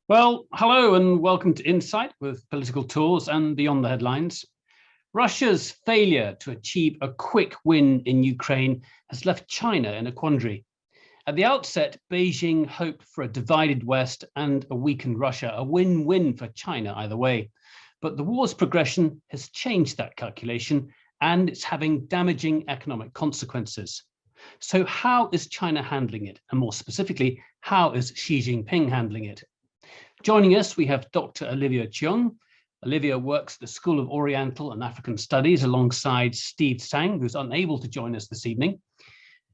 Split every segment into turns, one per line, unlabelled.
Well, hello and welcome to Insight with Political Tours and Beyond the Headlines. Russia's failure to achieve a quick win in Ukraine has left China in a quandary. At the outset, Beijing hoped for a divided West and a weakened Russia, a win-win for China either way. But the war's progression has changed that calculation, and it's having damaging economic consequences. So how is China handling it? And more specifically, how is Xi Jinping handling it? Joining us, we have Dr. Olivia Cheung. Olivia works at the School of Oriental and African Studies alongside Steve Tsang, who's unable to join us this evening.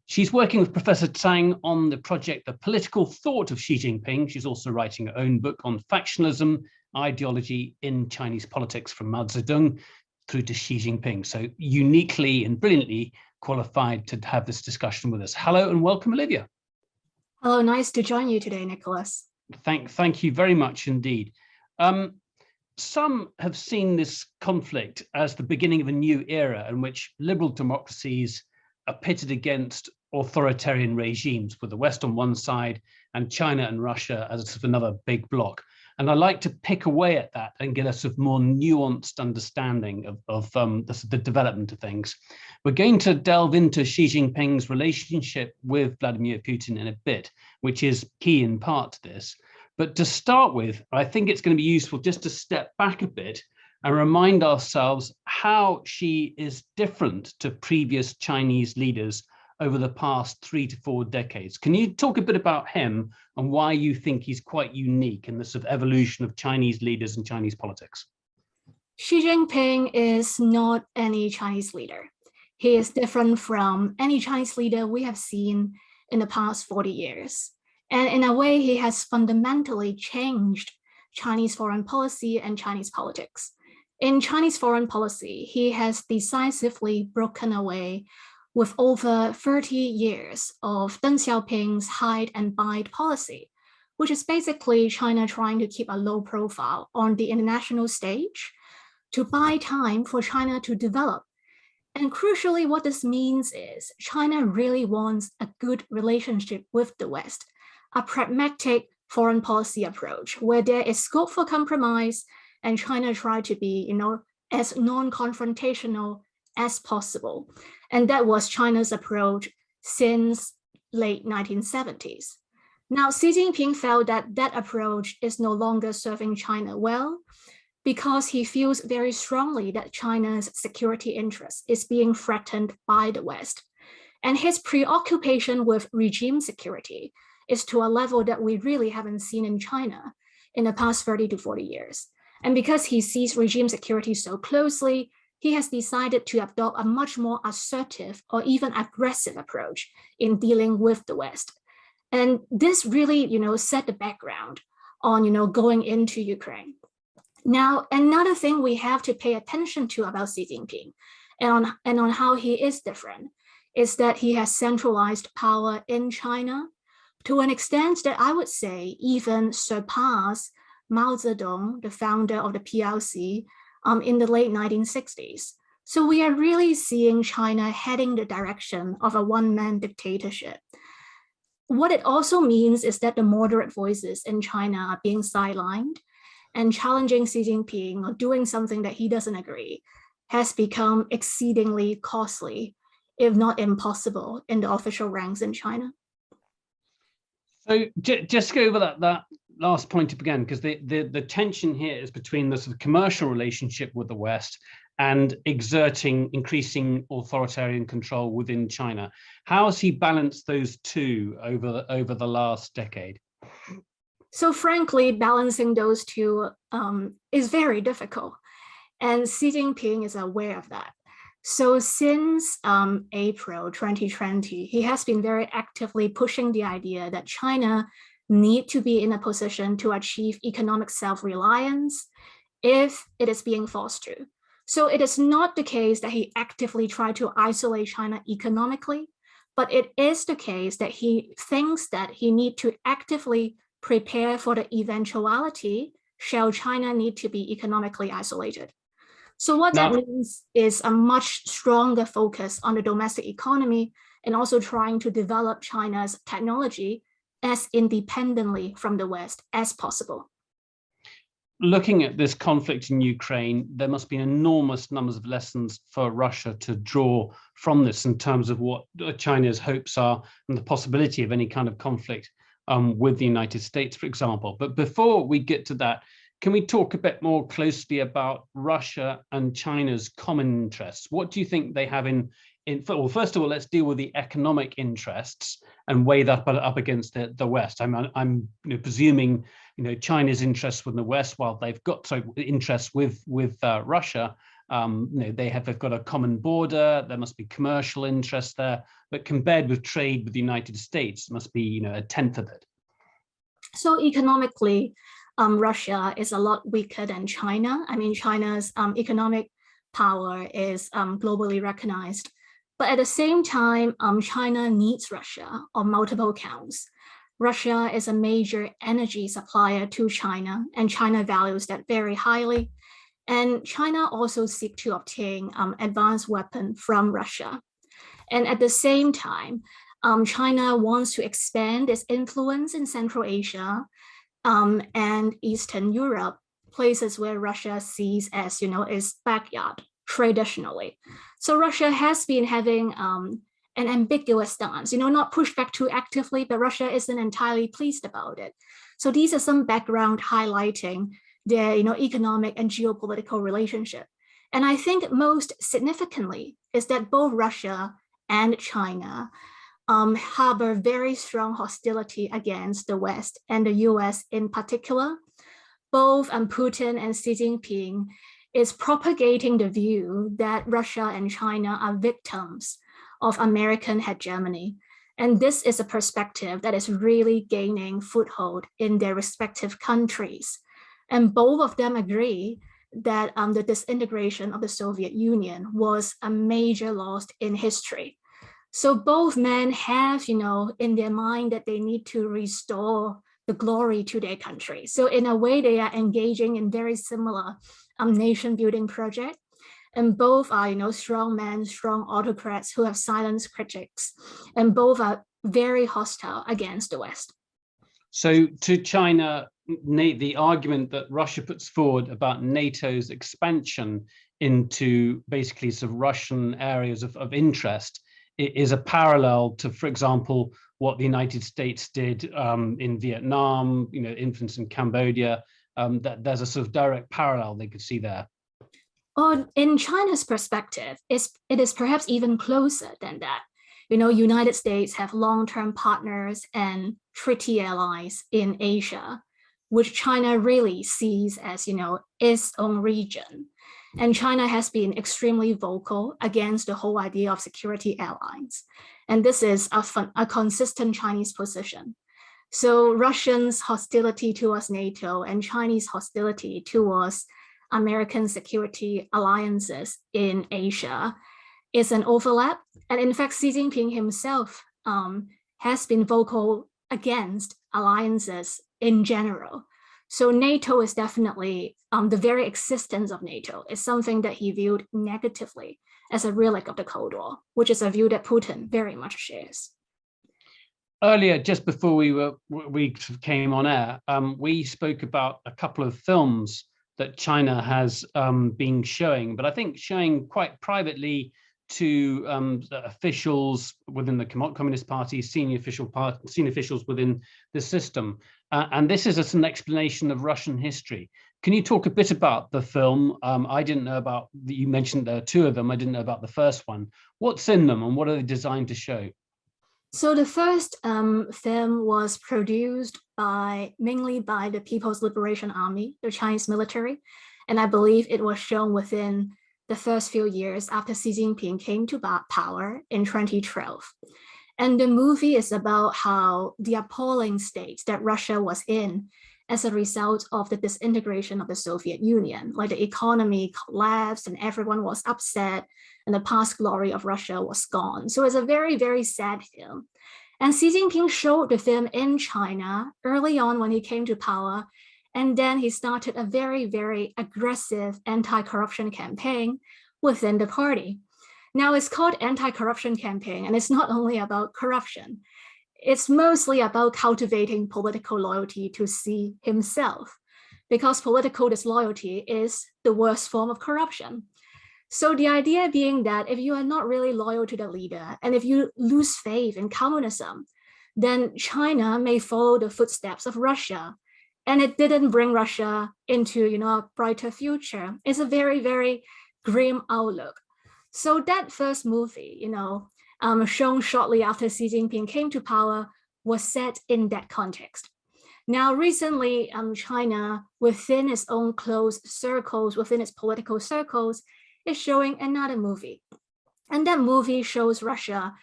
She's working with Professor Tsang on the project, The Political Thought of Xi Jinping. She's also writing her own book on factionalism, ideology in Chinese politics from Mao Zedong through to Xi Jinping. So uniquely and brilliantly qualified to have this discussion with us. Hello and welcome, Olivia.
Hello, nice to join you today, Nicholas.
Thank you very much indeed. Some have seen this conflict as the beginning of a new era in which liberal democracies are pitted against authoritarian regimes, with the West on one side and China and Russia as sort of another big bloc. And I like to pick away at that and get a sort of more nuanced understanding of the development of things. We're going to delve into Xi Jinping's relationship with Vladimir Putin in a bit, which is key in part to this. But to start with, I think it's going to be useful just to step back a bit and remind ourselves how Xi is different to previous Chinese leaders over the past 3 to 4 decades. Can you talk a bit about him and why you think he's quite unique in the sort of evolution of Chinese leaders and Chinese politics?
Xi Jinping is not any Chinese leader. He is different from any Chinese leader we have seen in the past 40 years. And in a way, he has fundamentally changed Chinese foreign policy and Chinese politics. In Chinese foreign policy, he has decisively broken away with over 30 years of Deng Xiaoping's hide and bide policy, which is basically China trying to keep a low profile on the international stage to buy time for China to develop. And crucially, what this means is China really wants a good relationship with the West, a pragmatic foreign policy approach where there is scope for compromise and China try to be, as non-confrontational as possible. And that was China's approach since late 1970s. Now, Xi Jinping felt that that approach is no longer serving China well because he feels very strongly that China's security interest is being threatened by the West. And his preoccupation with regime security is to a level that we really haven't seen in China in the past 30 to 40 years. And because he sees regime security so closely, he has decided to adopt a much more assertive or even aggressive approach in dealing with the West. And this really, set the background on, going into Ukraine. Now, another thing we have to pay attention to about Xi Jinping and on how he is different is that he has centralized power in China to an extent that I would say even surpass Mao Zedong, the founder of the PLC, in the late 1960s. So we are really seeing China heading the direction of a one-man dictatorship. What it also means is that the moderate voices in China are being sidelined, and challenging Xi Jinping or doing something that he doesn't agree has become exceedingly costly, if not impossible, in the official ranks in China.
So just go over that last point again, because the tension here is between the sort of commercial relationship with the West and exerting increasing authoritarian control within China. How has he balanced those two over the last decade?
So frankly, balancing those two is very difficult. And Xi Jinping is aware of that. So since April 2020, he has been very actively pushing the idea that China need to be in a position to achieve economic self-reliance if it is being forced to. So it is not the case that he actively tried to isolate China economically, but it is the case that he thinks that he need to actively prepare for the eventuality shall China need to be economically isolated. So what that means is a much stronger focus on the domestic economy and also trying to develop China's technology as independently from the West as possible.
looking at this conflict in Ukraine, there must be enormous numbers of lessons for Russia to draw from this in terms of what China's hopes are and the possibility of any kind of conflict with the United States, for example. But before we get to that, can we talk a bit more closely about Russia and China's common interests? What do you think they have well, first of all, let's deal with the economic interests and weigh that up against the West. I'm presuming China's interests with the West, while they've got interests with Russia, they've got a common border. There must be commercial interests there, but compared with trade with the United States, it must be a tenth of it.
So economically, Russia is a lot weaker than China. I mean, China's economic power is globally recognized. But at the same time, China needs Russia on multiple counts. Russia is a major energy supplier to China, and China values that very highly. And China also seeks to obtain advanced weapons from Russia. And at the same time, China wants to expand its influence in Central Asia and Eastern Europe, places where Russia sees as, its backyard traditionally. So Russia has been having an ambiguous stance, not pushed back too actively, but Russia isn't entirely pleased about it. So these are some background highlighting their, economic and geopolitical relationship. And I think most significantly is that both Russia and China harbor very strong hostility against the West and the US in particular. Both Putin and Xi Jinping is propagating the view that Russia and China are victims of American hegemony. And this is a perspective that is really gaining foothold in their respective countries. And both of them agree that the disintegration of the Soviet Union was a major loss in history. So both men have, in their mind that they need to restore the glory to their country. So in a way, they are engaging in very similar nation building project. And both are, strong men, strong autocrats who have silenced critics. And both are very hostile against the West.
So to China, the argument that Russia puts forward about NATO's expansion into basically sort of Russian areas of interest is a parallel to, for example, what the United States did in Vietnam, influence in Cambodia. That there's a sort of direct parallel they could see there.
In China's perspective, it is perhaps even closer than that. United States have long-term partners and treaty allies in Asia, which China really sees as, its own region. And China has been extremely vocal against the whole idea of security allies. And this is a consistent Chinese position. So Russians' hostility towards NATO and Chinese hostility towards American security alliances in Asia is an overlap. And in fact, Xi Jinping himself has been vocal against alliances in general. So NATO is definitely, the very existence of NATO is something that he viewed negatively as a relic of the Cold War, which is a view that Putin very much shares.
Earlier, just before we came on air, we spoke about a couple of films that China has been showing, but I think showing quite privately to officials within the Communist Party, senior officials within the system. And this is an explanation of Russian history. Can you talk a bit about the film? I didn't know about, you mentioned there are two of them. I didn't know about the first one. What's in them and what are they designed to show?
So the first film was produced mainly by the People's Liberation Army, the Chinese military. And I believe it was shown within the first few years after Xi Jinping came to power in 2012. And the movie is about how the appalling state that Russia was in as a result of the disintegration of the Soviet Union. Like the economy collapsed and everyone was upset and the past glory of Russia was gone. So it's a very, very sad film. And Xi Jinping showed the film in China early on when he came to power. And then he started a very, very aggressive anti-corruption campaign within the party. Now it's called anti-corruption campaign, and it's not only about corruption. It's mostly about cultivating political loyalty to Xi himself. because political disloyalty is the worst form of corruption. So the idea being that if you are not really loyal to the leader, and if you lose faith in communism, then China may follow the footsteps of Russia. And it didn't bring Russia into, a brighter future. It's a very, very grim outlook. So that first movie, shown shortly after Xi Jinping came to power, was set in that context. Now, recently, China, within its own closed circles, within its political circles, is showing another movie. And that movie shows Russia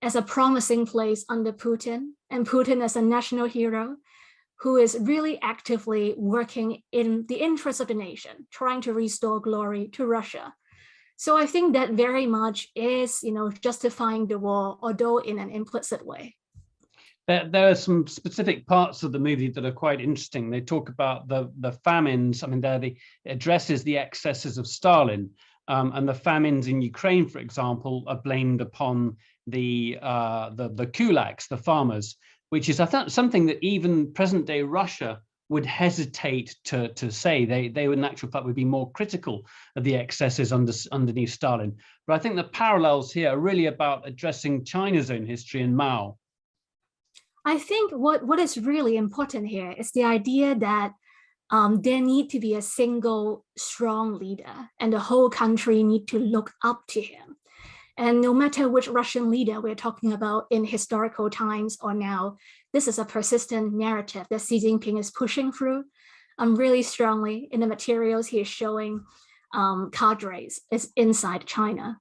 as a promising place under Putin, and Putin as a national hero who is really actively working in the interest of the nation, trying to restore glory to Russia. So I think that very much is, justifying the war, although in an implicit way.
There are some specific parts of the movie that are quite interesting. They talk about the famines. I mean, it addresses the excesses of Stalin, and the famines in Ukraine, for example, are blamed upon the kulaks, the farmers, which is, I think, something that even present-day Russia would hesitate to say. They would, in actual fact, would be more critical of the excesses underneath Stalin. But I think the parallels here are really about addressing China's own history and Mao.
I think what is really important here is the idea that there need to be a single strong leader, and the whole country need to look up to him. And no matter which Russian leader we're talking about in historical times or now, this is a persistent narrative that Xi Jinping is pushing through really strongly in the materials he is showing cadres is inside China.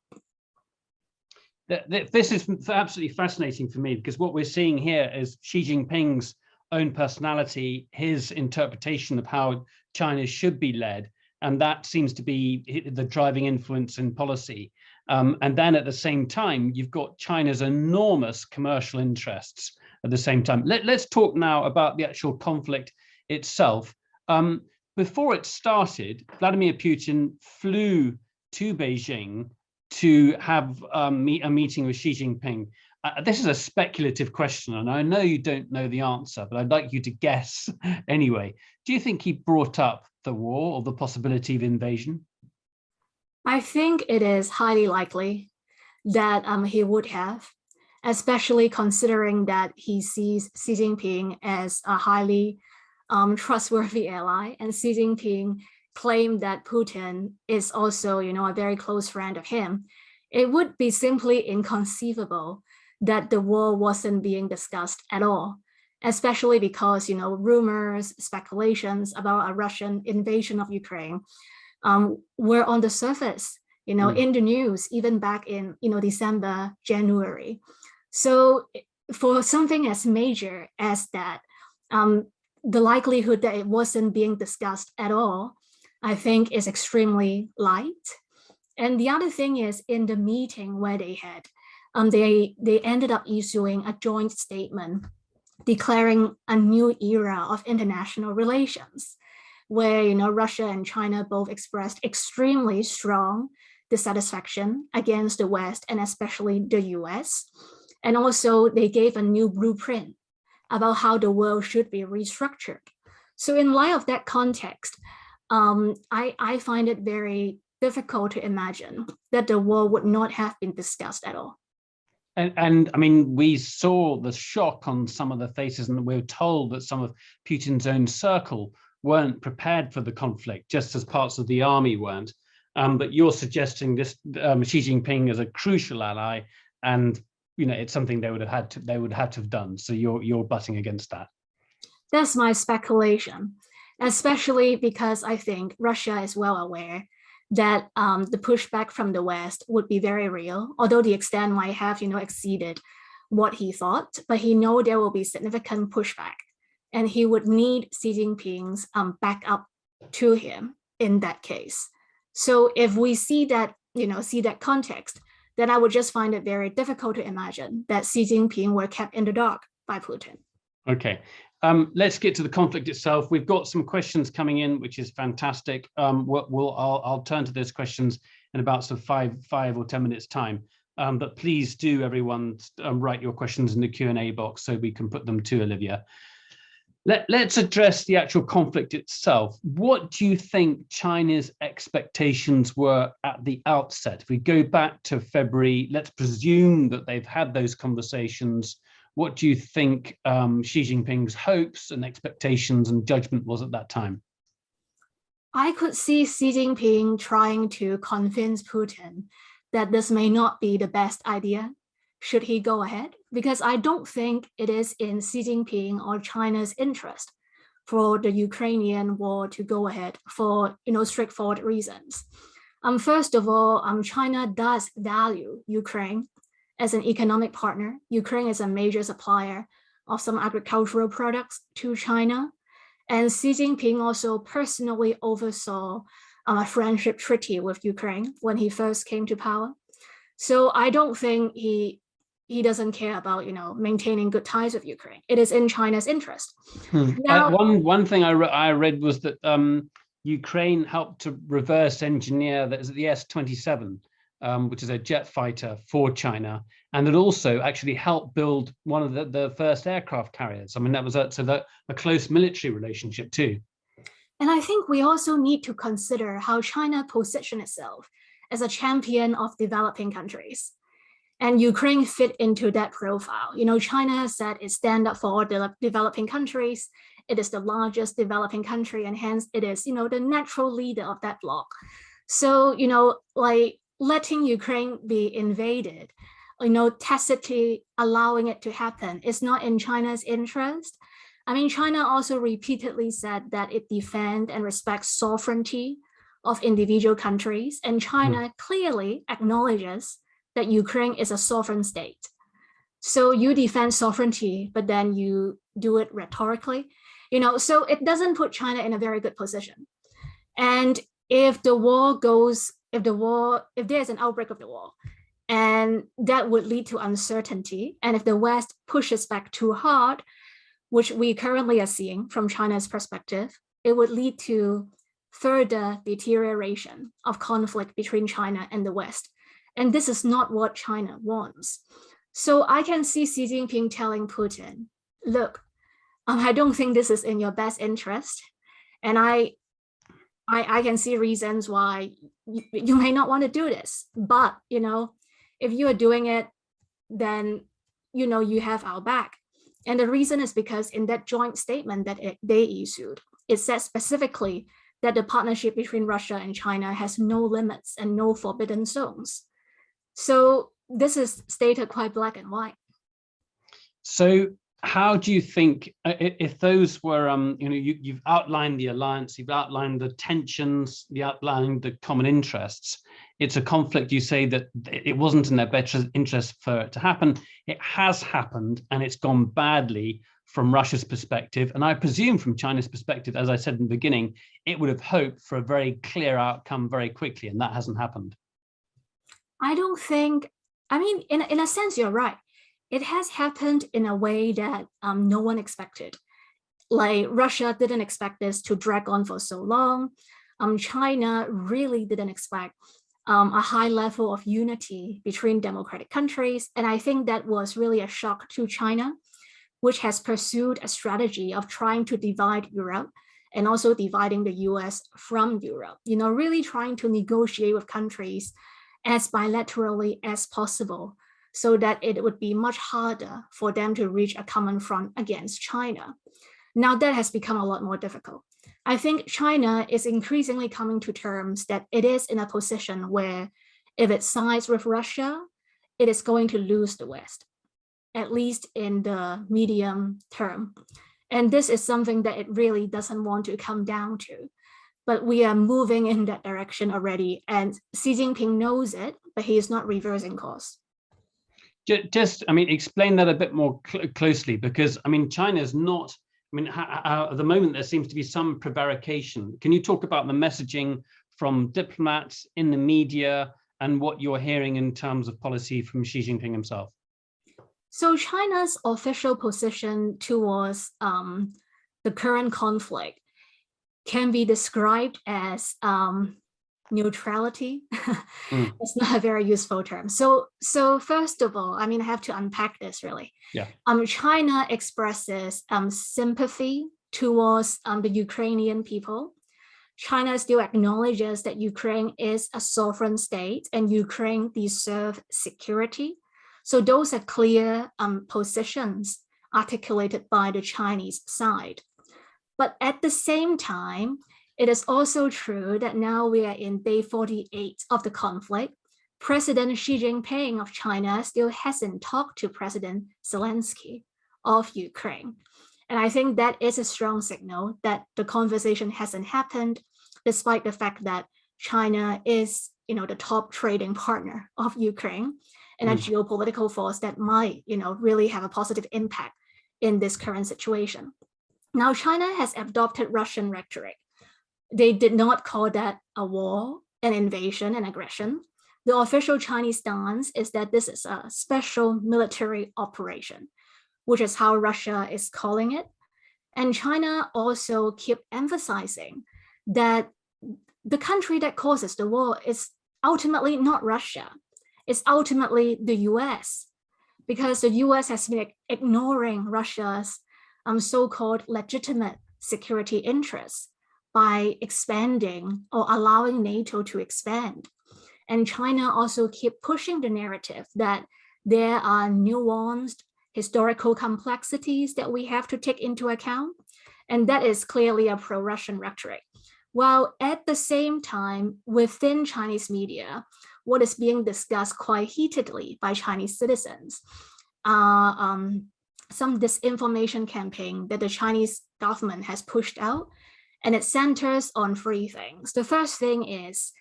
This is absolutely fascinating for me, because what we're seeing here is Xi Jinping's own personality, his interpretation of how China should be led, and that seems to be the driving influence in policy. And then at the same time, you've got China's enormous commercial interests at the same time. Let's talk now about the actual conflict itself. Before it started, Vladimir Putin flew to Beijing to have a meeting with Xi Jinping. This is a speculative question, and I know you don't know the answer, but I'd like you to guess anyway. Do you think he brought up the war or the possibility of invasion?
I think it is highly likely that he would have, especially considering that he sees Xi Jinping as a highly trustworthy ally, and Xi Jinping claimed that Putin is also, a very close friend of him. It would be simply inconceivable that the war wasn't being discussed at all, especially because, rumors, speculations about a Russian invasion of Ukraine were on the surface, in the news, even back in, December, January. So for something as major as that, the likelihood that it wasn't being discussed at all, I think, is extremely light. And the other thing is, in the meeting where they had, they ended up issuing a joint statement declaring a new era of international relations, where Russia and China both expressed extremely strong dissatisfaction against the West, and especially the US. And also they gave a new blueprint about how the world should be restructured. So in light of that context, I find it very difficult to imagine that the war would not have been discussed at all.
And I mean, we saw the shock on some of the faces, and we were told that some of Putin's own circle weren't prepared for the conflict, just as parts of the army weren't. But you're suggesting this Xi Jinping is a crucial ally, and it's something they would have had to have done. So you're butting against that.
That's my speculation, especially because I think Russia is well aware that the pushback from the West would be very real, although the extent might have exceeded what he thought, but he knows there will be significant pushback, and he would need Xi Jinping's backup to him in that case. So if we see that context, then I would just find it very difficult to imagine that Xi Jinping were kept in the dark by Putin.
Okay. Let's get to the conflict itself. We've got some questions coming in, which is fantastic. I'll turn to those questions in about sort of five or 10 minutes time. But please do, everyone, write your questions in the Q&A box so we can put them to Olivia. Let's address the actual conflict itself. What do you think China's expectations were at the outset? If we go back to February, let's presume that they've had those conversations. What do you think Xi Jinping's hopes and expectations and judgment was at that time?
I could see Xi Jinping trying to convince Putin that this may not be the best idea should he go ahead, because I don't think it is in Xi Jinping or China's interest for the Ukrainian war to go ahead for straightforward reasons. First of all, China does value Ukraine as an economic partner. Ukraine is a major supplier of some agricultural products to China. And Xi Jinping also personally oversaw a friendship treaty with Ukraine when he first came to power. So I don't think he doesn't care about maintaining good ties with Ukraine. It is in China's interest.
Now, one thing I read was that Ukraine helped to reverse engineer the S-27, which is a jet fighter for China, and it also actually helped build one of the first aircraft carriers. I mean, that was a close military relationship too.
And I think we also need to consider how China positioned itself as a champion of developing countries. And Ukraine fit into that profile. China said it stands up for developing countries. It is the largest developing country, and hence it is, the natural leader of that bloc. So, like letting Ukraine be invaded, tacitly allowing it to happen is not in China's interest. I mean, China also repeatedly said that it defends and respects sovereignty of individual countries, and China clearly acknowledges that Ukraine is a sovereign state. So you defend sovereignty, but then you do it rhetorically, so it doesn't put China in a very good position. And if there's an outbreak of the war, and that would lead to uncertainty, and if the West pushes back too hard, which we currently are seeing from China's perspective, it would lead to further deterioration of conflict between China and the West. And this is not what China wants. So I can see Xi Jinping telling Putin, look, I don't think this is in your best interest. And I can see reasons why you may not want to do this. But, if you are doing it, then, you have our back. And the reason is because in that joint statement that they issued, it said specifically that the partnership between Russia and China has no limits and no forbidden zones. So this is stated quite black and white.
So how do you think, if those were, you've outlined the alliance, you've outlined the tensions, you outlined the common interests. It's a conflict, you say that it wasn't in their better interest for it to happen. It has happened, and it's gone badly from Russia's perspective. And I presume from China's perspective, as I said in the beginning, it would have hoped for a very clear outcome very quickly, and that hasn't happened.
I don't think, in a sense, you're right. It has happened in a way that no one expected. Like Russia didn't expect this to drag on for so long. China really didn't expect a high level of unity between democratic countries. And I think that was really a shock to China, which has pursued a strategy of trying to divide Europe and also dividing the US from Europe, really trying to negotiate with countries as bilaterally as possible so that it would be much harder for them to reach a common front against China. Now that has become a lot more difficult. I think China is increasingly coming to terms that it is in a position where if it sides with Russia, it is going to lose the West, at least in the medium term. And this is something that it really doesn't want to come down to. But we are moving in that direction already, and Xi Jinping knows it, but he is not reversing course.
Just, explain that a bit more closely, because, China is not, at the moment, there seems to be some prevarication. Can you talk about the messaging from diplomats in the media and what you're hearing in terms of policy from Xi Jinping himself?
So China's official position towards the current conflict can be described as neutrality. It's not a very useful term. So first of all, I have to unpack this really.
Yeah.
China expresses sympathy towards the Ukrainian people. China still acknowledges that Ukraine is a sovereign state and Ukraine deserves security. So those are clear positions articulated by the Chinese side. But at the same time, it is also true that now we are in day 48 of the conflict. President Xi Jinping of China still hasn't talked to President Zelensky of Ukraine. And I think that is a strong signal that the conversation hasn't happened, despite the fact that China is, the top trading partner of Ukraine and a geopolitical force that might, really have a positive impact in this current situation. Now, China has adopted Russian rhetoric. They did not call that a war, an invasion, an aggression. The official Chinese stance is that this is a special military operation, which is how Russia is calling it. And China also keep emphasizing that the country that causes the war is ultimately not Russia. It's ultimately the US, because the US has been ignoring Russia's so-called legitimate security interests by expanding or allowing NATO to expand. And China also keep pushing the narrative that there are nuanced historical complexities that we have to take into account. And that is clearly a pro-Russian rhetoric. While at the same time, within Chinese media, what is being discussed quite heatedly by Chinese citizens are some disinformation campaign that the Chinese government has pushed out, and it centers on three things. The first thing is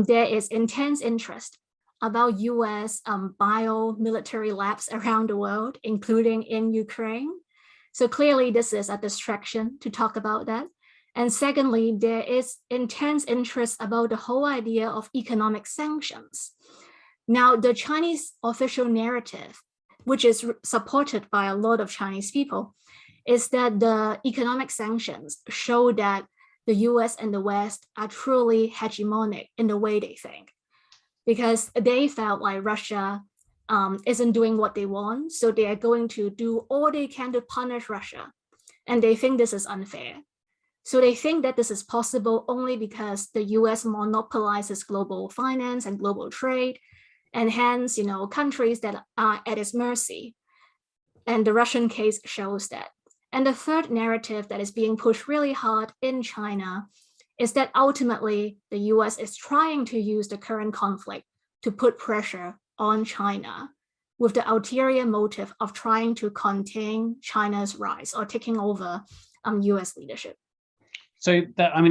there is intense interest about US bio-military labs around the world, including in Ukraine. So clearly this is a distraction to talk about that. And secondly, there is intense interest about the whole idea of economic sanctions. Now, the Chinese official narrative, which is supported by a lot of Chinese people, is that the economic sanctions show that the US and the West are truly hegemonic in the way they think, because they felt like Russia isn't doing what they want. So they are going to do all they can to punish Russia. And they think this is unfair. So they think that this is possible only because the US monopolizes global finance and global trade, and hence, countries that are at its mercy. And the Russian case shows that. And the third narrative that is being pushed really hard in China is that ultimately the US is trying to use the current conflict to put pressure on China with the ulterior motive of trying to contain China's rise or taking over US leadership.
So that, I'm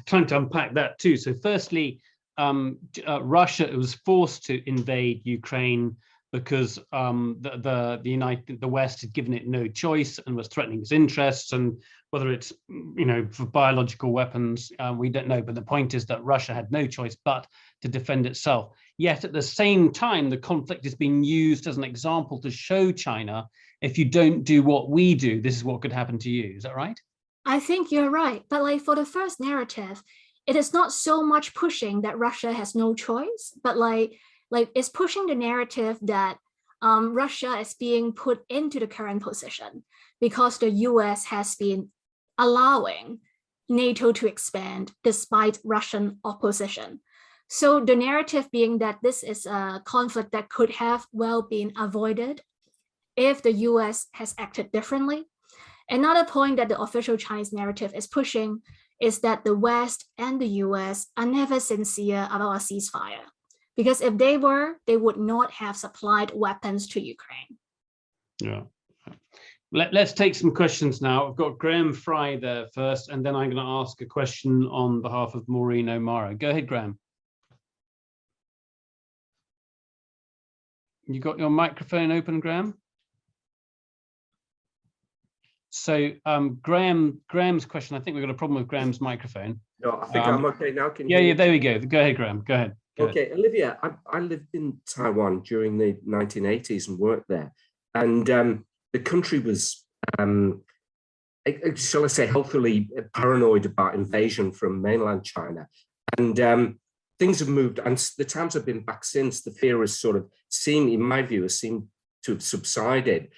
trying to unpack that too. So firstly, Russia was forced to invade Ukraine because the West had given it no choice and was threatening its interests. And whether it's for biological weapons, we don't know. But the point is that Russia had no choice but to defend itself. Yet at the same time, the conflict is being used as an example to show China, if you don't do what we do, this is what could happen to you. Is that right?
I think you're right. But for the first narrative, it is not so much pushing that Russia has no choice, but it's pushing the narrative that Russia is being put into the current position because the US has been allowing NATO to expand despite Russian opposition. So the narrative being that this is a conflict that could have well been avoided if the US has acted differently. Another point that the official Chinese narrative is pushing is that the West and the US are never sincere about a ceasefire. Because if they were, they would not have supplied weapons to Ukraine.
Yeah. Let's take some questions now. I've got Graham Fry there first, and then I'm going to ask a question on behalf of Maureen O'Mara. Go ahead, Graham. You got your microphone open, Graham? So Graham's question, I think we've got a problem with Graham's microphone.
No, I think I'm okay now. Can you
yeah, there we go. Go ahead, Graham. Go ahead.
Okay, Olivia, I lived in Taiwan during the 1980s and worked there. And the country was, shall I say, healthily paranoid about invasion from mainland China. And things have moved, and the times have been back since. The fear has sort of seemed, in my view, has seemed to have subsided.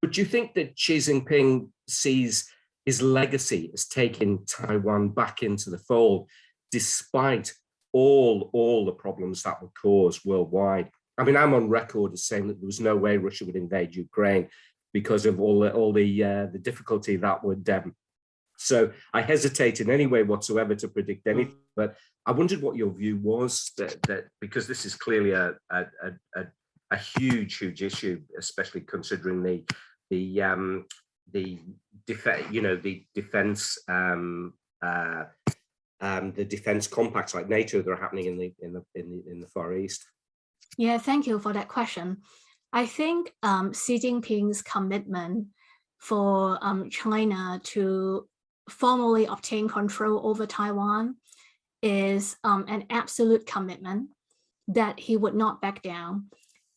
But do you think that Xi Jinping sees his legacy has taken Taiwan back into the fold, despite all the problems that were caused worldwide. I mean, I'm on record as saying that there was no way Russia would invade Ukraine because of all the difficulty that would. So I hesitate in any way whatsoever to predict anything. But I wondered what your view was that because this is clearly a huge issue, especially considering the defense compacts like NATO that are happening in the Far East.
Yeah, thank you for that question. I think Xi Jinping's commitment for China to formally obtain control over Taiwan is an absolute commitment that he would not back down.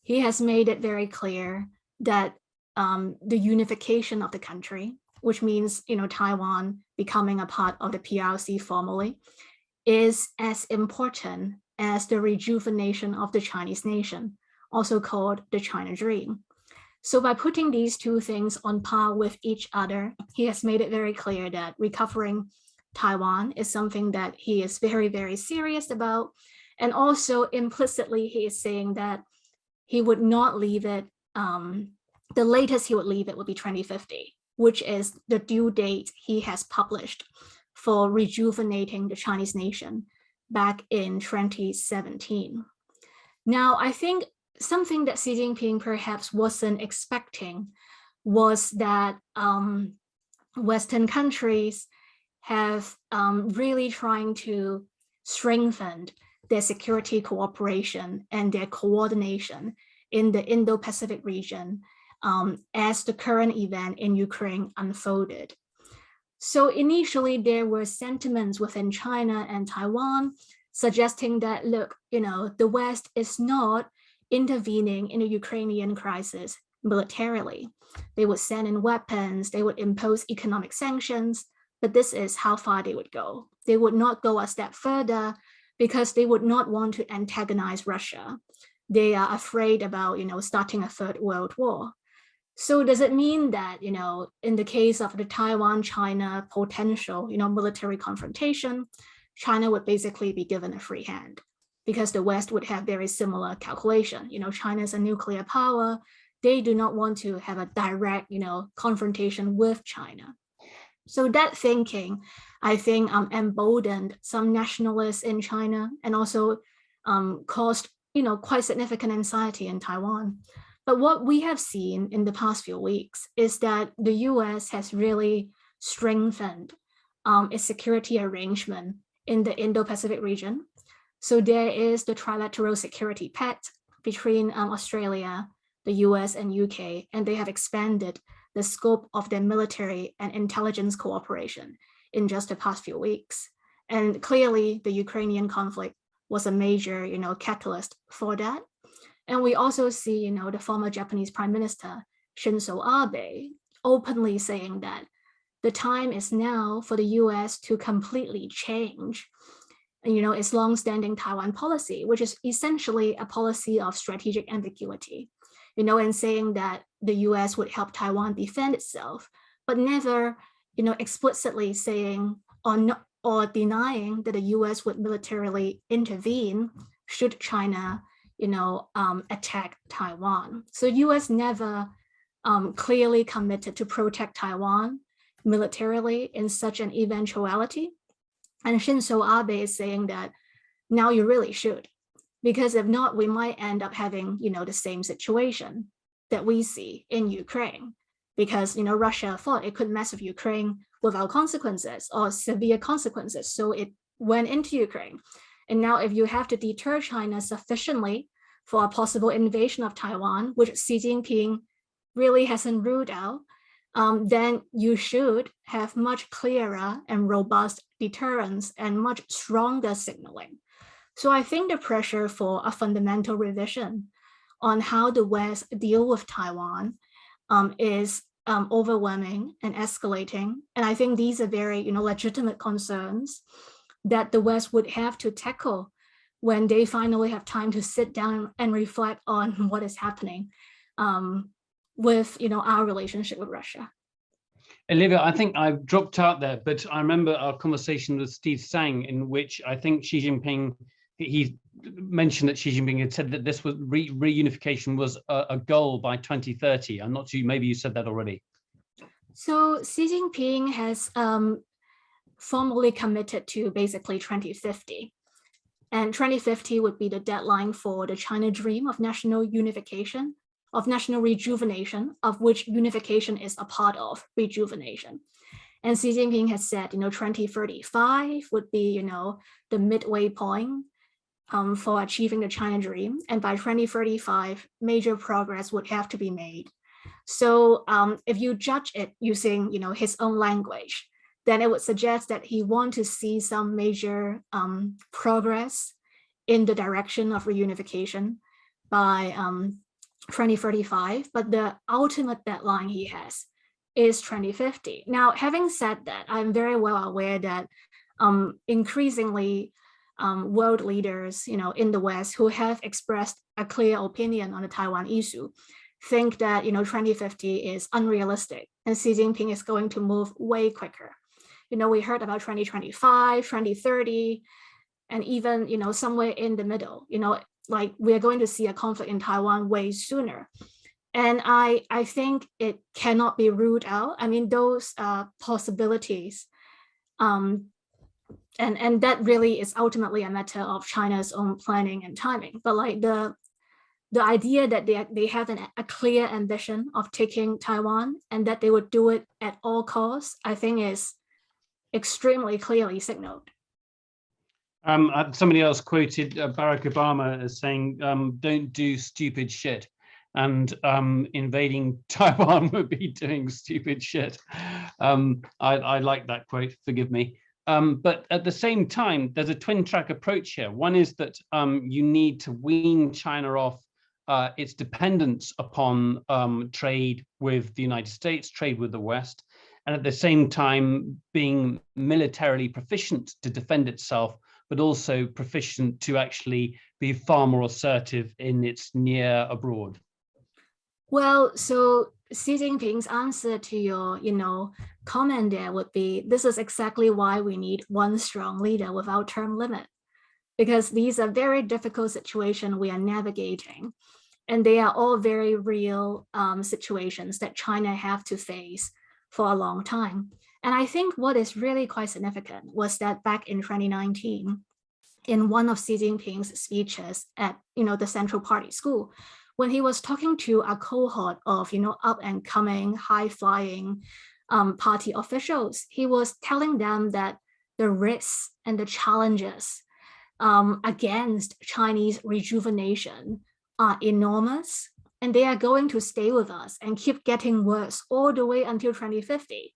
He has made it very clear that the unification of the country, which means Taiwan becoming a part of the PRC formally, is as important as the rejuvenation of the Chinese nation, also called the China Dream. So by putting these two things on par with each other, he has made it very clear that recovering Taiwan is something that he is very, very serious about. And also implicitly, he is saying that he would not leave it, the latest he would leave it would be 2050, which is the due date he has published for rejuvenating the Chinese nation back in 2017. Now, I think something that Xi Jinping perhaps wasn't expecting was that Western countries have really trying to strengthen their security cooperation and their coordination in the Indo-Pacific region as the current event in Ukraine unfolded. So initially, there were sentiments within China and Taiwan suggesting that, look, the West is not intervening in the Ukrainian crisis militarily. They would send in weapons, they would impose economic sanctions, but this is how far they would go. They would not go a step further because they would not want to antagonize Russia. They are afraid about, starting a third world war. So does it mean that, in the case of the Taiwan-China potential, military confrontation, China would basically be given a free hand because the West would have very similar calculation. China is a nuclear power. They do not want to have a direct, confrontation with China. So that thinking, I think, emboldened some nationalists in China and also caused, quite significant anxiety in Taiwan. But what we have seen in the past few weeks is that the US has really strengthened its security arrangement in the Indo-Pacific region. So there is the trilateral security pact between Australia, the US, and UK, and they have expanded the scope of their military and intelligence cooperation in just the past few weeks. And clearly, the Ukrainian conflict was a major, catalyst for that. And we also see, the former Japanese Prime Minister, Shinzo Abe, openly saying that the time is now for the US to completely change, its longstanding Taiwan policy, which is essentially a policy of strategic ambiguity, and saying that the US would help Taiwan defend itself, but never, explicitly saying or denying that the US would militarily intervene should China attack Taiwan. So US never clearly committed to protect Taiwan militarily in such an eventuality. And Shinzo Abe is saying that now you really should, because if not, we might end up having, the same situation that we see in Ukraine, because, Russia thought it could mess with Ukraine without consequences or severe consequences. So it went into Ukraine. And now if you have to deter China sufficiently for a possible invasion of Taiwan, which Xi Jinping really hasn't ruled out, then you should have much clearer and robust deterrence and much stronger signaling. So I think the pressure for a fundamental revision on how the West deal with Taiwan is overwhelming and escalating. And I think these are very, legitimate concerns that the West would have to tackle when they finally have time to sit down and reflect on what is happening with, our relationship with Russia.
Olivia, I think I've dropped out there, but I remember our conversation with Steve Tsang, in which I think Xi Jinping, he mentioned that Xi Jinping had said that this was reunification was a goal by 2030. I'm not sure, maybe you said that already.
So Xi Jinping has formally committed to basically 2050. And 2050 would be the deadline for the China dream of national unification, of national rejuvenation, of which unification is a part of rejuvenation. And Xi Jinping has said, 2035 would be, the midway point for achieving the China dream. And by 2035, major progress would have to be made. So if you judge it using, his own language, then it would suggest that he wants to see some major progress in the direction of reunification by 2035, but the ultimate deadline he has is 2050. Now, having said that, I'm very well aware that increasingly world leaders, in the West who have expressed a clear opinion on the Taiwan issue think that, 2050 is unrealistic and Xi Jinping is going to move way quicker. We heard about 2025, 2030, and even, somewhere in the middle, like we're going to see a conflict in Taiwan way sooner. And I think it cannot be ruled out. I mean, those possibilities, and that really is ultimately a matter of China's own planning and timing. But like the idea that they have a clear ambition of taking Taiwan and that they would do it at all costs, I think is extremely clearly signaled.
Somebody else quoted Barack Obama as saying, don't do stupid shit. And invading Taiwan would be doing stupid shit. I like that quote, forgive me. But at the same time, there's a twin track approach here. One is that you need to wean China off its dependence upon trade with the United States, trade with the West, and at the same time being militarily proficient to defend itself, but also proficient to actually be far more assertive in its near abroad.
Well, so Xi Jinping's answer to your, comment there would be, this is exactly why we need one strong leader without term limit, because these are very difficult situations we are navigating. And they are all very real situations that China have to face for a long time. And I think what is really quite significant was that back in 2019, in one of Xi Jinping's speeches at, the Central Party School, when he was talking to a cohort of, up and coming, high flying party officials, he was telling them that the risks and the challenges against Chinese rejuvenation are enormous, and they are going to stay with us and keep getting worse all the way until 2050.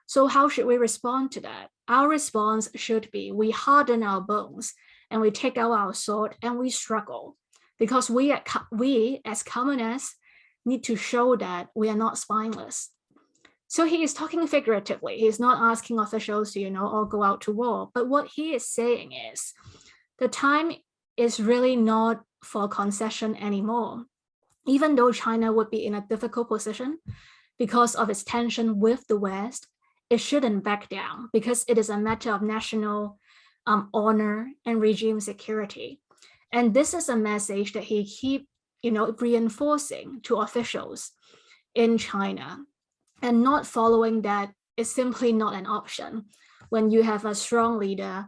So how should we respond to that? Our response should be, we harden our bones and we take out our sword and we struggle, because we as communists need to show that we are not spineless. So he is talking figuratively. He's not asking officials to, all go out to war. But what he is saying is the time is really not for concession anymore. Even though China would be in a difficult position because of its tension with the West, it shouldn't back down because it is a matter of national honor and regime security. And this is a message that he keeps, reinforcing to officials in China. And not following that is simply not an option when you have a strong leader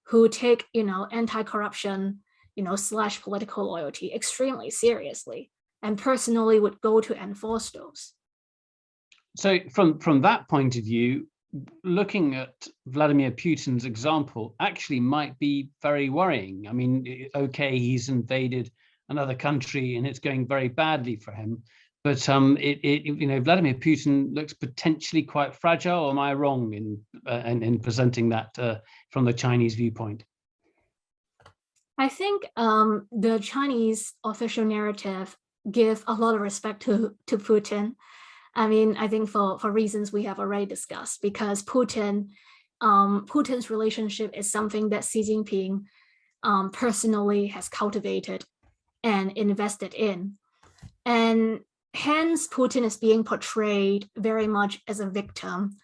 who take, anti-corruption, / political loyalty extremely seriously and personally would go to enforce those.
So from that point of view, looking at Vladimir Putin's example actually might be very worrying. I mean, okay, he's invaded another country and it's going very badly for him, but Vladimir Putin looks potentially quite fragile. Am I wrong in presenting that from the Chinese viewpoint?
I think the Chinese official narrative give a lot of respect to Putin. I mean, I think for reasons we have already discussed, because Putin's relationship is something that Xi Jinping personally has cultivated and invested in. And hence Putin is being portrayed very much as a victim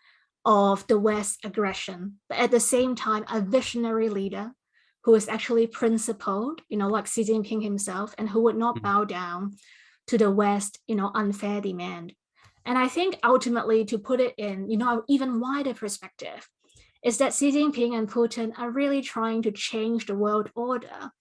of the West's aggression, but at the same time, a visionary leader who is actually principled, like Xi Jinping himself, and who would not bow down to the West, unfair demand. And I think ultimately, to put it in, an even wider perspective, is that Xi Jinping and Putin are really trying to change the world order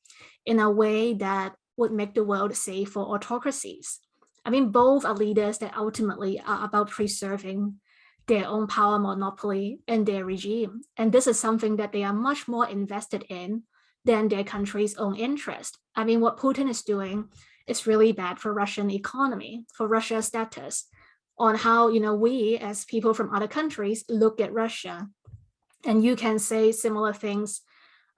in a way that would make the world safe for autocracies. I mean, both are leaders that ultimately are about preserving their own power monopoly and their regime. And this is something that they are much more invested in than their country's own interest. I mean, what Putin is doing is really bad for Russian economy, for Russia's status, on how, we as people from other countries look at Russia. And you can say similar things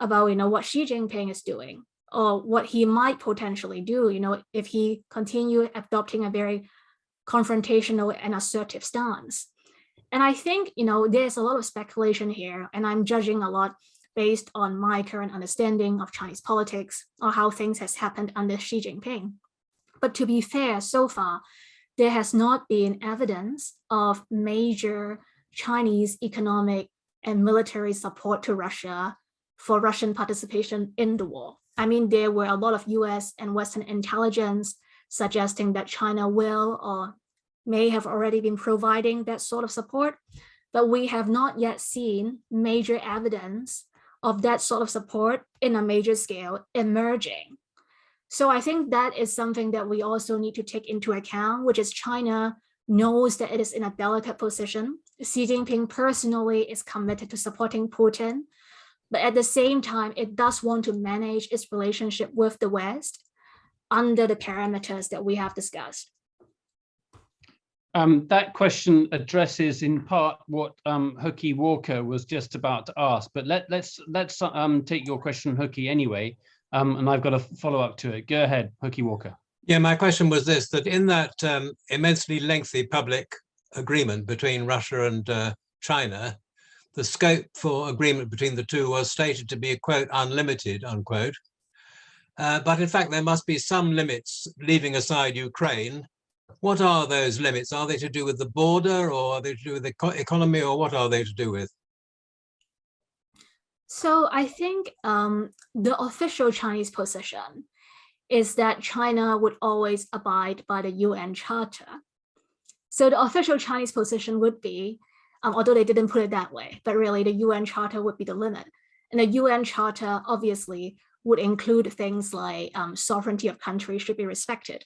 about, what Xi Jinping is doing, or what he might potentially do, if he continue adopting a very confrontational and assertive stance. And I think, there's a lot of speculation here, and I'm judging a lot based on my current understanding of Chinese politics or how things has happened under Xi Jinping. But to be fair, so far, there has not been evidence of major Chinese economic and military support to Russia for Russian participation in the war. I mean, there were a lot of US and Western intelligence suggesting that China will or may have already been providing that sort of support, but we have not yet seen major evidence of that sort of support in a major scale emerging. So I think that is something that we also need to take into account, which is China knows that it is in a delicate position. Xi Jinping personally is committed to supporting Putin, but at the same time, it does want to manage its relationship with the West under the parameters that we have discussed.
That question addresses in part what Hookie Walker was just about to ask, but let's take your question, Hookie, anyway, and I've got a follow-up to it. Go ahead, Hookie Walker.
Yeah, my question was this, that in that immensely lengthy public agreement between Russia and China, the scope for agreement between the two was stated to be, quote, unlimited, unquote. But in fact, there must be some limits, leaving aside Ukraine. What are those limits? Are they to do with the border, or are they to do with the economy, or what are they to do with?
So I think the official Chinese position is that China would always abide by the UN Charter. So the official Chinese position would be, although they didn't put it that way, but really the UN Charter would be the limit. And the UN Charter obviously would include things like sovereignty of countries should be respected.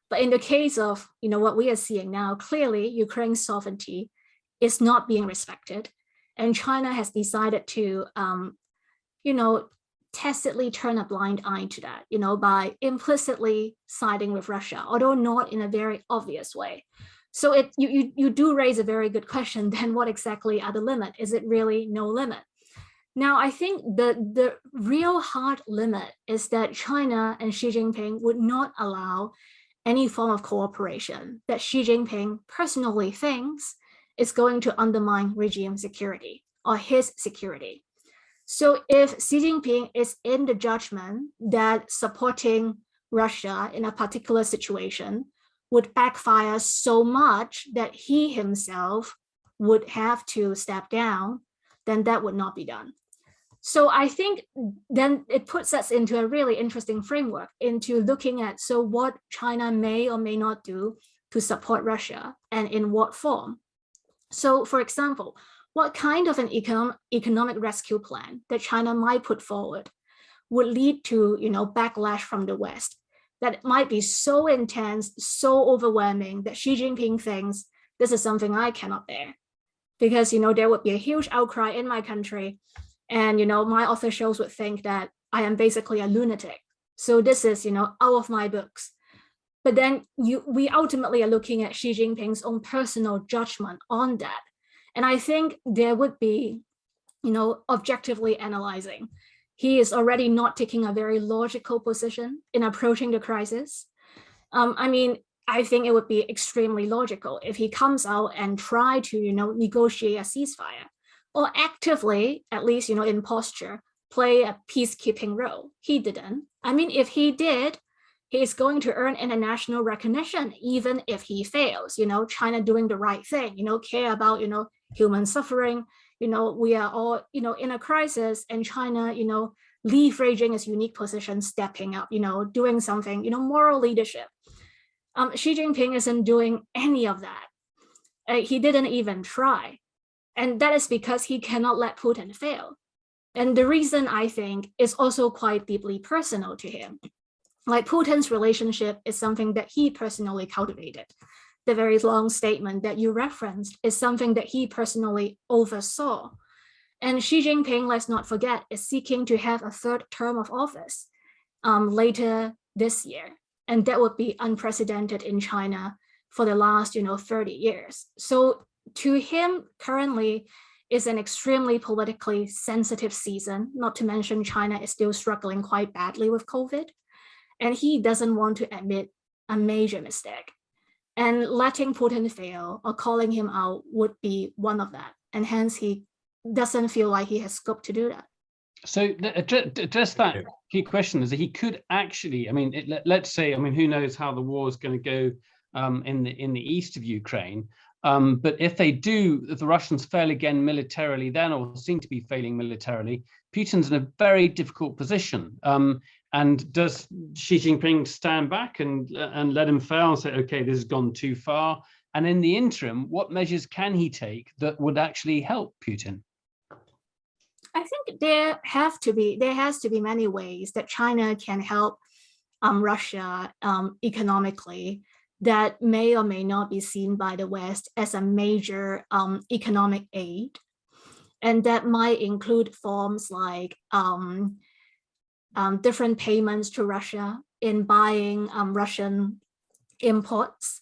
But in the case of what we are seeing now, clearly Ukraine's sovereignty is not being respected. And China has decided to, tacitly turn a blind eye to that, by implicitly siding with Russia, although not in a very obvious way. So you do raise a very good question, then what exactly are the limit? Is it really no limit? Now, I think the real hard limit is that China and Xi Jinping would not allow any form of cooperation that Xi Jinping personally thinks is going to undermine regime security or his security. So if Xi Jinping is in the judgment that supporting Russia in a particular situation would backfire so much that he himself would have to step down, then that would not be done. So I think then it puts us into a really interesting framework into looking at, so what China may or may not do to support Russia and in what form. So for example, what kind of an economic rescue plan that China might put forward would lead to backlash from the West that might be so intense, so overwhelming that Xi Jinping thinks this is something I cannot bear, because there would be a huge outcry in my country. And, my officials would think that I am basically a lunatic. So this is, out of my books. But then we ultimately are looking at Xi Jinping's own personal judgment on that. And I think there would be, objectively analyzing. He is already not taking a very logical position in approaching the crisis. I think it would be extremely logical if he comes out and try to, negotiate a ceasefire, or actively, at least, in posture, play a peacekeeping role. He didn't. If he did, he is going to earn international recognition, even if he fails. China doing the right thing, care about, human suffering. We are all, in a crisis, and China, leveraging its unique position, stepping up, doing something, moral leadership. Xi Jinping isn't doing any of that. He didn't even try. And that is because he cannot let Putin fail. And the reason, I think, is also quite deeply personal to him. Like, Putin's relationship is something that he personally cultivated. The very long statement that you referenced is something that he personally oversaw. And Xi Jinping, let's not forget, is seeking to have a third term of office later this year. And that would be unprecedented in China for the last, 30 years. So to him, currently is an extremely politically sensitive season, not to mention China is still struggling quite badly with COVID. And he doesn't want to admit a major mistake. And letting Putin fail or calling him out would be one of that. And hence he doesn't feel like he has scope to do that.
So address that key question is that he could actually, let's say, who knows how the war is going to go in the east of Ukraine. But if the Russians fail again militarily then, or seem to be failing militarily, Putin's in a very difficult position. And does Xi Jinping stand back and let him fail and say, okay, this has gone too far? And in the interim, what measures can he take that would actually help Putin?
I think there has to be many ways that China can help Russia economically that may or may not be seen by the West as a major economic aid. And that might include forms like different payments to Russia in buying Russian imports,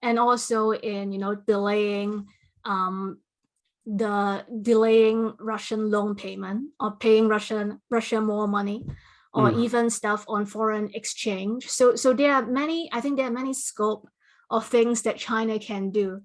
and also in delaying Russian loan payment, or paying Russia more money, or even stuff on foreign exchange. So there are many, I think there are many scope of things that China can do.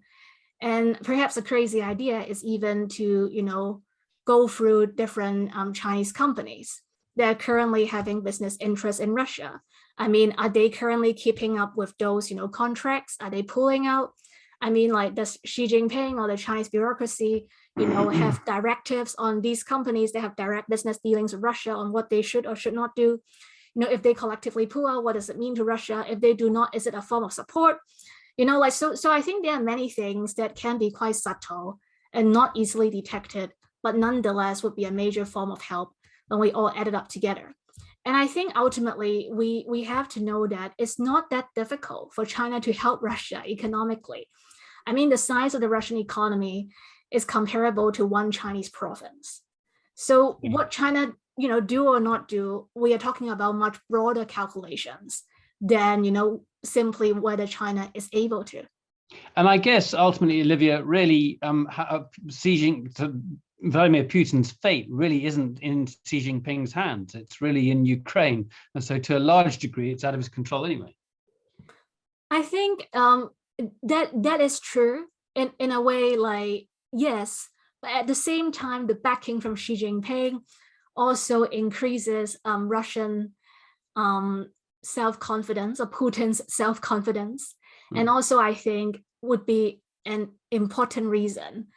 And perhaps a crazy idea is even to, go through different Chinese companies that are currently having business interests in Russia. Are they currently keeping up with those, contracts? Are they pulling out? Does Xi Jinping or the Chinese bureaucracy, have directives on these companies that have direct business dealings with Russia on what they should or should not do? If they collectively pull out, what does it mean to Russia? If they do not, is it a form of support? So I think there are many things that can be quite subtle and not easily detected, but nonetheless would be a major form of help when we all add it up together. And I think ultimately we have to know that it's not that difficult for China to help Russia economically. The size of the Russian economy is comparable to one Chinese province. So what China, do or not do, we are talking about much broader calculations than, simply whether China is able to.
And I guess ultimately, Olivia, really Vladimir Putin's fate really isn't in Xi Jinping's hands. It's really in Ukraine. And so to a large degree, it's out of his control anyway.
I think that is true in a way, like, yes, but at the same time, the backing from Xi Jinping also increases Russian self-confidence, or Putin's self-confidence. And also, I think, would be an important reason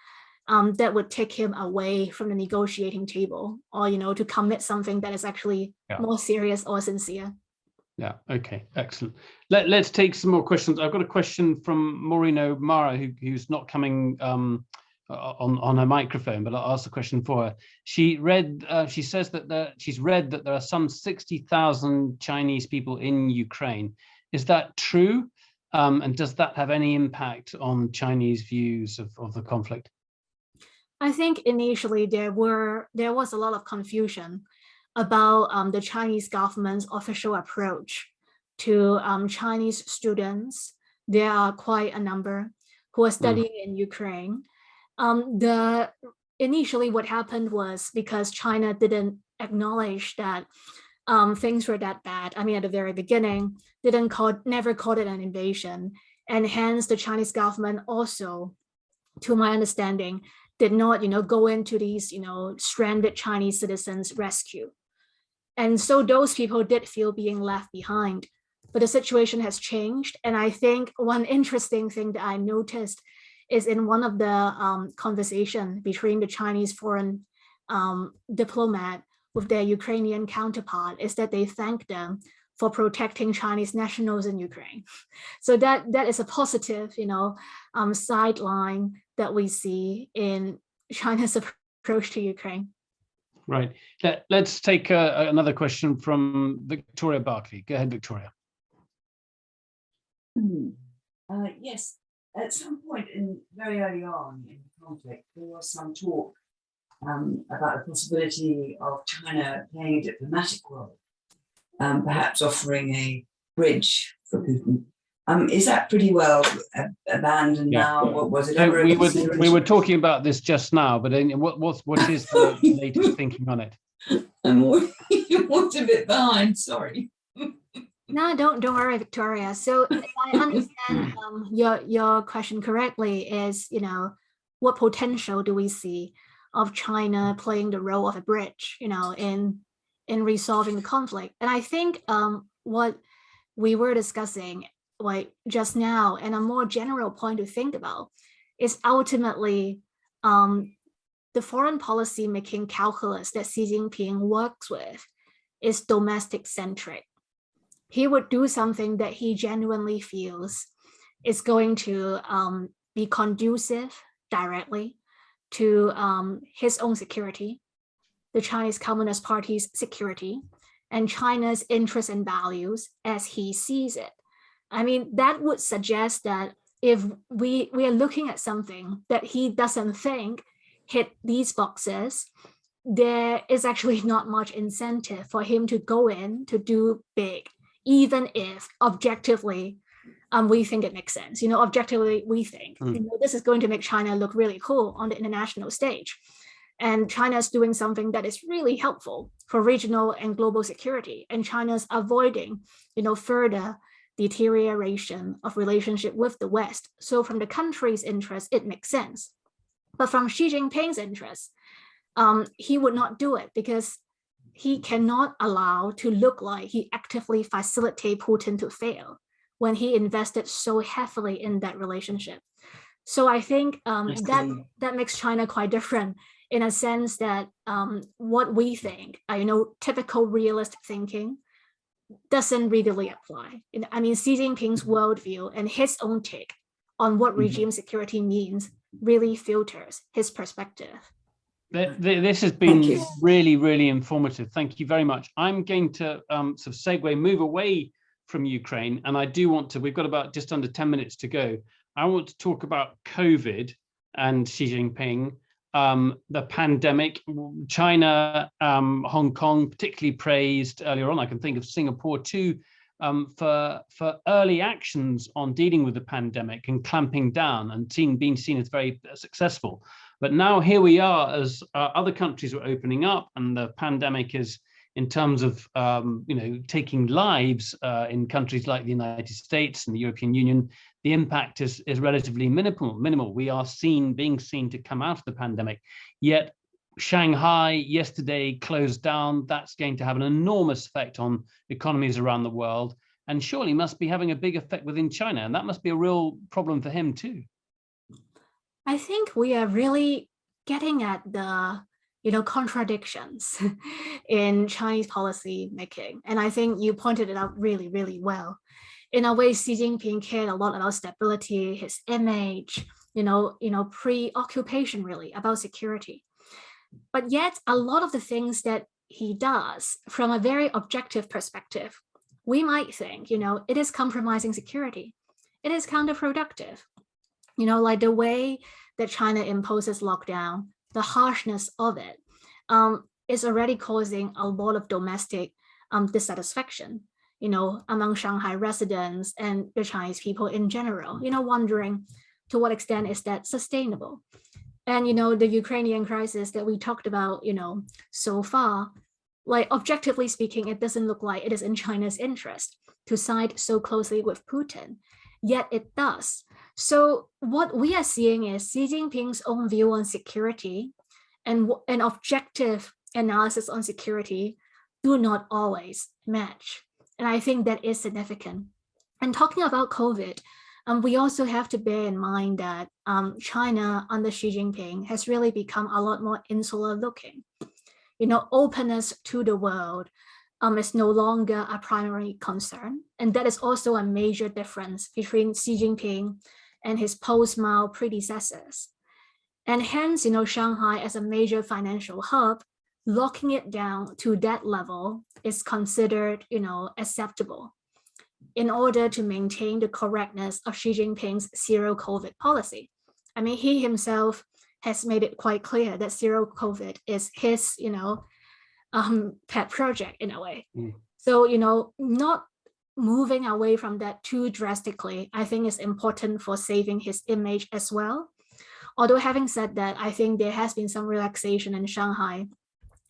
that would take him away from the negotiating table, or, to commit something that is actually more serious or sincere.
Yeah, okay, excellent. Let's take some more questions. I've got a question from Maureen O'Mara, who's not coming on her microphone, but I'll ask the question for her. She says that she's read that there are some 60,000 Chinese people in Ukraine. Is that true? And does that have any impact on Chinese views of the conflict?
I think initially there was a lot of confusion about the Chinese government's official approach to Chinese students. There are quite a number who are studying in Ukraine. Initially what happened was because China didn't acknowledge that things were that bad. At the very beginning, never called it an invasion. And hence the Chinese government also, to my understanding, did not, go into these, stranded Chinese citizens' rescue. And so those people did feel being left behind. but the situation has changed. And I think one interesting thing that I noticed is in one of the conversation between the Chinese foreign diplomat with their Ukrainian counterpart is that they thank them for protecting Chinese nationals in Ukraine. So that is a positive, sideline that we see in China's approach to Ukraine.
Right. Let's take another question from Victoria Barkley. Go ahead, Victoria.
Yes, at some point very early on in the conflict, there was some talk about the possibility of China playing a diplomatic role, perhaps offering a bridge for Putin. Is that pretty well abandoned now? What was it ever?
We were talking about this just now, but what is the latest thinking on it?
I'm a bit behind. Sorry.
No, don't worry, Victoria. So if I understand your question correctly, is what potential do we see of China playing the role of a bridge, in resolving the conflict? And I think what we were discussing like just now, and a more general point to think about, is ultimately the foreign policy making calculus that Xi Jinping works with is domestic centric. He would do something that he genuinely feels is going to be conducive directly to his own security, the Chinese Communist Party's security, and China's interests and values as he sees it. I mean, that would suggest that if we are looking at something that he doesn't think hit these boxes, there is actually not much incentive for him to go in to do big, even if objectively we think it makes sense. Objectively we think this is going to make China look really cool on the international stage. And China's doing something that is really helpful for regional and global security. And China's avoiding, further deterioration of relationship with the West. So from the country's interest, it makes sense. But from Xi Jinping's interest, he would not do it because he cannot allow to look like he actively facilitate Putin to fail when he invested so heavily in that relationship. So I think that makes China quite different in a sense that what we think, typical realist thinking doesn't really apply. I mean, Xi Jinping's worldview and his own take on what regime security means really filters his perspective.
This has been really, really informative. Thank you very much. I'm going to sort of segue, move away from Ukraine, and I do want to, we've got about just under 10 minutes to go. I want to talk about COVID and Xi Jinping, the pandemic, China, Hong Kong, particularly praised earlier on. I can think of Singapore too, for early actions on dealing with the pandemic and clamping down and being seen as very successful. But now here we are as other countries are opening up, and the pandemic is, in terms of taking lives in countries like the United States and the European Union, the impact is relatively minimal. We are being seen to come out of the pandemic. Yet Shanghai yesterday closed down. That's going to have an enormous effect on economies around the world, and surely must be having a big effect within China. And that must be a real problem for him too.
I think we are really getting at the contradictions in Chinese policy making. And I think you pointed it out really, really well. In a way, Xi Jinping cared a lot about stability, his image, preoccupation really about security. But yet a lot of the things that he does from a very objective perspective, we might think, it is compromising security. It is counterproductive. Like the way that China imposes lockdown, the harshness of it is already causing a lot of domestic dissatisfaction, among Shanghai residents and the Chinese people in general, wondering to what extent is that sustainable. And, the Ukrainian crisis that we talked about, so far, like objectively speaking, it doesn't look like it is in China's interest to side so closely with Putin, yet it does. So what we are seeing is Xi Jinping's own view on security and an objective analysis on security do not always match. And I think that is significant. And talking about COVID, we also have to bear in mind that China under Xi Jinping has really become a lot more insular looking. Openness to the world is no longer a primary concern. And that is also a major difference between Xi Jinping and his post-Mao predecessors. And hence, Shanghai as a major financial hub, locking it down to that level is considered, acceptable in order to maintain the correctness of Xi Jinping's zero COVID policy. I mean, he himself has made it quite clear that zero COVID is his, pet project in a way. So, not moving away from that too drastically, I think is important for saving his image as well. Although having said that, I think there has been some relaxation in Shanghai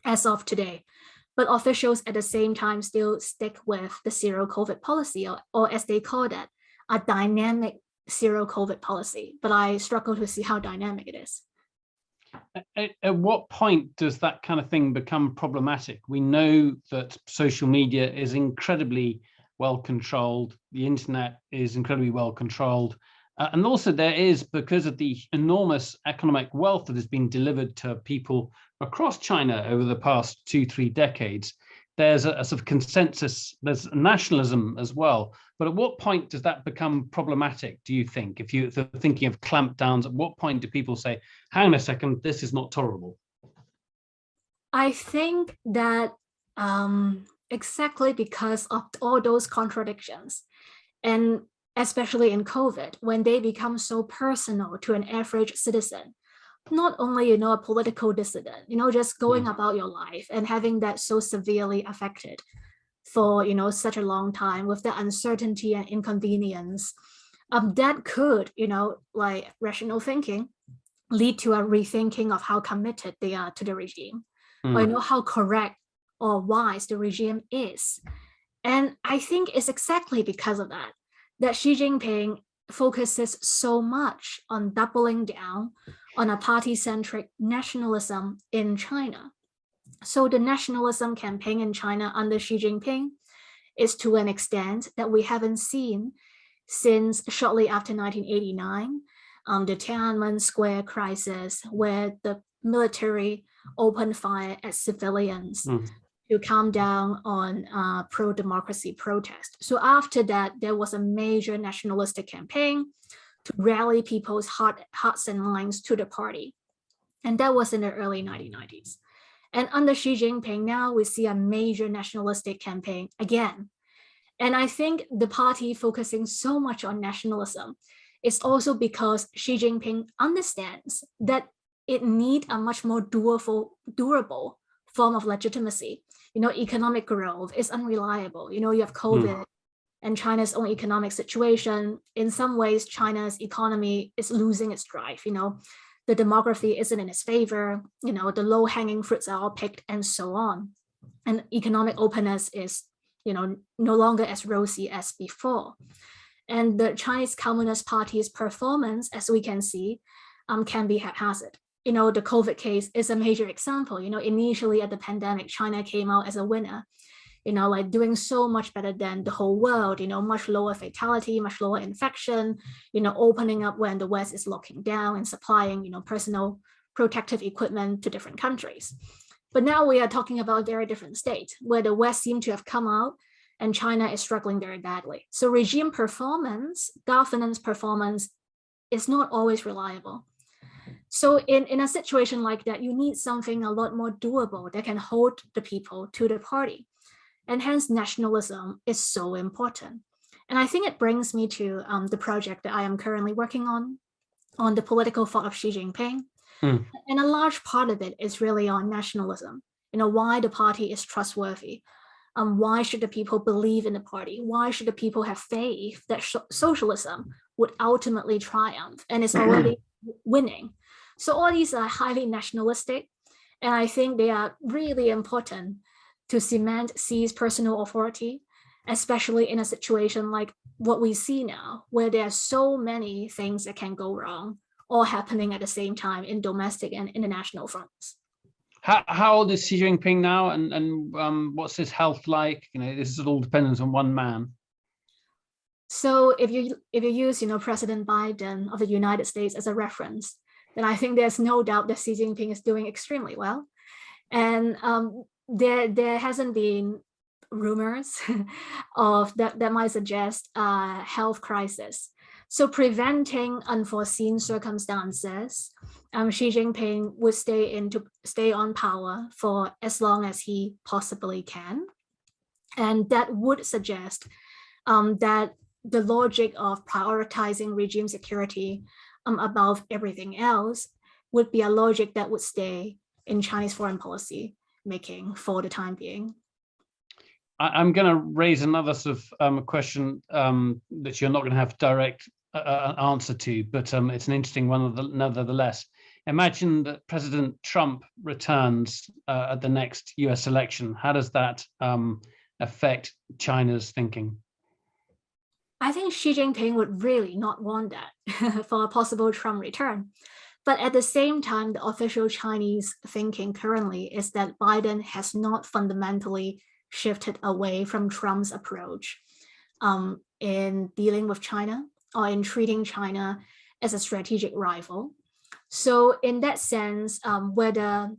as of today, but officials at the same time still stick with the zero COVID policy, or as they call that, a dynamic zero COVID policy. But I struggle to see how dynamic it is.
At what point does that kind of thing become problematic? We know that social media is incredibly well controlled. The internet is incredibly well controlled. And also there is, because of the enormous economic wealth that has been delivered to people across China over the past 2-3 decades, there's a sort of consensus, there's nationalism as well. But at what point does that become problematic, do you think? If you're thinking of clampdowns, at what point do people say, hang on a second, this is not tolerable?
I think that exactly because of all those contradictions, and especially in COVID, when they become so personal to an average citizen, not only, a political dissident, just going about your life and having that so severely affected for, such a long time with the uncertainty and inconvenience, that could, like rational thinking, lead to a rethinking of how committed they are to the regime, or, how correct or wise the regime is. And I think it's exactly because of that Xi Jinping focuses so much on doubling down on a party-centric nationalism in China. So the nationalism campaign in China under Xi Jinping is to an extent that we haven't seen since shortly after 1989, the Tiananmen Square crisis, where the military opened fire at civilians to calm down on pro-democracy protest. So after that, there was a major nationalistic campaign to rally people's hearts and minds to the party. And that was in the early 1990s. And under Xi Jinping, now we see a major nationalistic campaign again. And I think the party focusing so much on nationalism is also because Xi Jinping understands that it needs a much more durable form of legitimacy. Economic growth is unreliable. You have COVID and China's own economic situation. In some ways, China's economy is losing its drive. The demography isn't in its favor. The low-hanging fruits are all picked and so on. And economic openness is, no longer as rosy as before. And the Chinese Communist Party's performance, as we can see, can be haphazard. The COVID case is a major example. Initially at the pandemic, China came out as a winner, like doing so much better than the whole world, much lower fatality, much lower infection, opening up when the West is locking down and supplying, personal protective equipment to different countries. But now we are talking about a very different state where the West seemed to have come out and China is struggling very badly. So regime performance, governance performance is not always reliable. So in a situation like that, you need something a lot more doable that can hold the people to the party. And hence nationalism is so important. And I think it brings me to the project that I am currently working on the political thought of Xi Jinping. And a large part of it is really on nationalism, why the party is trustworthy. Why should the people believe in the party? Why should the people have faith that socialism would ultimately triumph and is already winning? So all these are highly nationalistic, and I think they are really important to cement Xi's personal authority, especially in a situation like what we see now, where there are so many things that can go wrong, all happening at the same time in domestic and international fronts.
How old is Xi Jinping now, and what's his health like? This is all dependent on one man.
So if you use President Biden of the United States as a reference, then I think there's no doubt that Xi Jinping is doing extremely well, and there hasn't been rumors of that might suggest a health crisis. So preventing unforeseen circumstances, Xi Jinping would stay on power for as long as he possibly can, and that would suggest that the logic of prioritizing regime security above everything else would be a logic that would stay in Chinese foreign policy making for the time being.
I'm going to raise another sort of question that you're not going to have direct answer to, but it's an interesting one nevertheless. Imagine that President Trump returns at the next US election. How does that affect China's thinking?
I think Xi Jinping would really not want that for a possible Trump return. But at the same time, the official Chinese thinking currently is that Biden has not fundamentally shifted away from Trump's approach in dealing with China or in treating China as a strategic rival. So in that sense, whether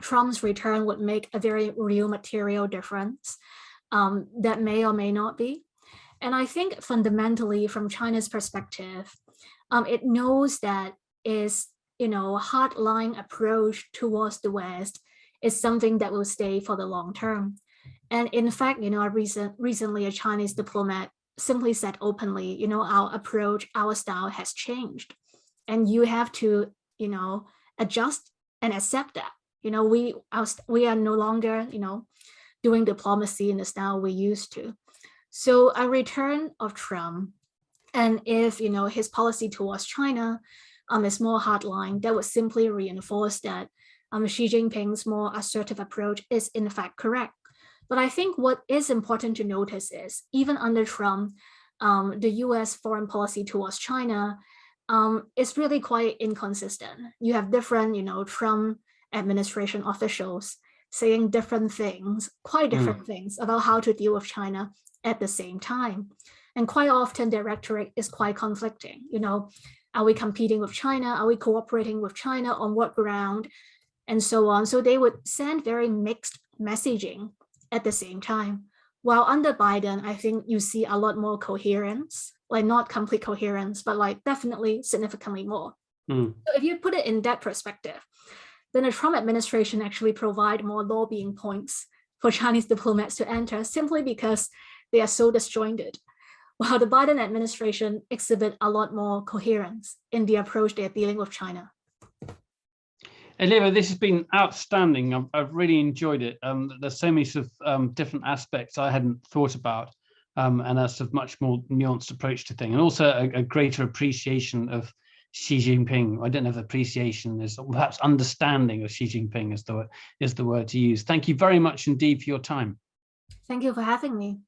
Trump's return would make a very real material difference, that may or may not be. And I think fundamentally from China's perspective, it knows that its hardline approach towards the West is something that will stay for the long term. And in fact, recently a Chinese diplomat simply said openly, our approach, our style has changed. And you have to, adjust and accept that. We are no longer, doing diplomacy in the style we used to. So a return of Trump, and if his policy towards China is more hardline, that would simply reinforce that Xi Jinping's more assertive approach is in fact correct. But I think what is important to notice is even under Trump, the US foreign policy towards China is really quite inconsistent. You have different, Trump administration officials saying different things, quite different things about how to deal with China at the same time. And quite often their rhetoric is quite conflicting. Are we competing with China? Are we cooperating with China? On what ground? And so on. So they would send very mixed messaging at the same time. While under Biden, I think you see a lot more coherence, like not complete coherence, but like definitely significantly more. So if you put it in that perspective, then the Trump administration actually provide more lobbying points for Chinese diplomats to enter simply because they are so disjointed, while the Biden administration exhibit a lot more coherence in the approach they are dealing with China.
Olivia, this has been outstanding. I've really enjoyed it. There's so many sort of different aspects I hadn't thought about, and a sort of much more nuanced approach to things, and also a greater appreciation of Xi Jinping. I don't know if appreciation is, perhaps understanding of Xi Jinping is the word to use. Thank you very much indeed for your time.
Thank you for having me.